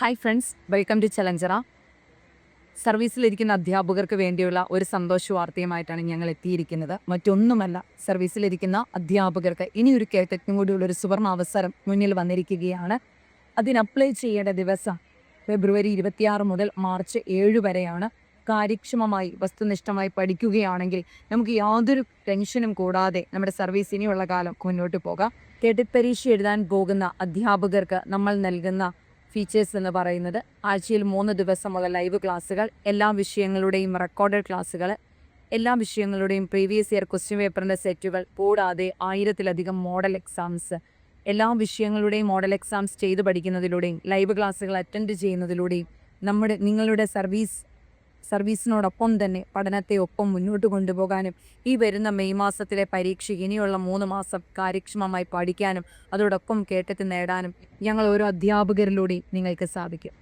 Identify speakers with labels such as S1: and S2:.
S1: Hi friends, welcome to challenger. സർവീസിലിരിക്കുന്ന അധ്യാപകർക്ക് വേണ്ടിയുള്ള ഒരു സന്തോഷ വാർത്തയുമായിട്ടാണ് ഞങ്ങൾ എത്തിയിരിക്കുന്നത്. മറ്റൊന്നുമല്ല, സർവീസിലിരിക്കുന്ന അധ്യാപകർക്ക് ഇനിയൊരു കേട്ടറ്റും കൂടിയുള്ളൊരു സുവർണ അവസരം മുന്നിൽ വന്നിരിക്കുകയാണ്. അതിന് അപ്ലൈ ചെയ്യേണ്ട ദിവസം ഫെബ്രുവരി 26 മുതൽ മാർച്ച് 7 വരെയാണ്. കാര്യക്ഷമമായി വസ്തുനിഷ്ഠമായി പഠിക്കുകയാണെങ്കിൽ നമുക്ക് യാതൊരു ടെൻഷനും കൂടാതെ നമ്മുടെ സർവീസ് ഇനിയുള്ള കാലം മുന്നോട്ട് പോകാം. കേട്ടിട്ട് പരീക്ഷ എഴുതാൻ പോകുന്ന അധ്യാപകർക്ക് നമ്മൾ നൽകുന്ന ഫീച്ചേഴ്സ് എന്ന് പറയുന്നത് ആഴ്ചയിൽ 3 ദിവസമുള്ള ലൈവ് ക്ലാസ്സുകൾ, എല്ലാ വിഷയങ്ങളുടെയും റെക്കോർഡഡ് ക്ലാസ്സുകൾ, എല്ലാ വിഷയങ്ങളുടെയും പ്രീവിയസ് ഇയർ ക്വസ്റ്റ്യൻ പേപ്പറിൻ്റെ സെറ്റുകൾ, കൂടാതെ 1000-ലധികം മോഡൽ എക്സാംസ്. എല്ലാ വിഷയങ്ങളുടെയും മോഡൽ എക്സാംസ് ചെയ്ത് പഠിക്കുന്നതിലൂടെയും ലൈവ് ക്ലാസ്സുകൾ അറ്റൻഡ് ചെയ്യുന്നതിലൂടെയും നിങ്ങളുടെ സർവീസിനോടൊപ്പം തന്നെ പഠനത്തെ ഒപ്പം മുന്നോട്ട് കൊണ്ടുപോകാനും ഈ വരുന്ന മെയ് മാസത്തിലെ പരീക്ഷ ഇനിയുള്ള 3 മാസം കാര്യക്ഷമമായി പഠിക്കാനും അതോടൊപ്പം കേട്ടറ്റ് നേടാനും ഞങ്ങൾ ഓരോ അധ്യാപകരിലൂടെയും നിങ്ങൾക്ക് സാധിക്കും.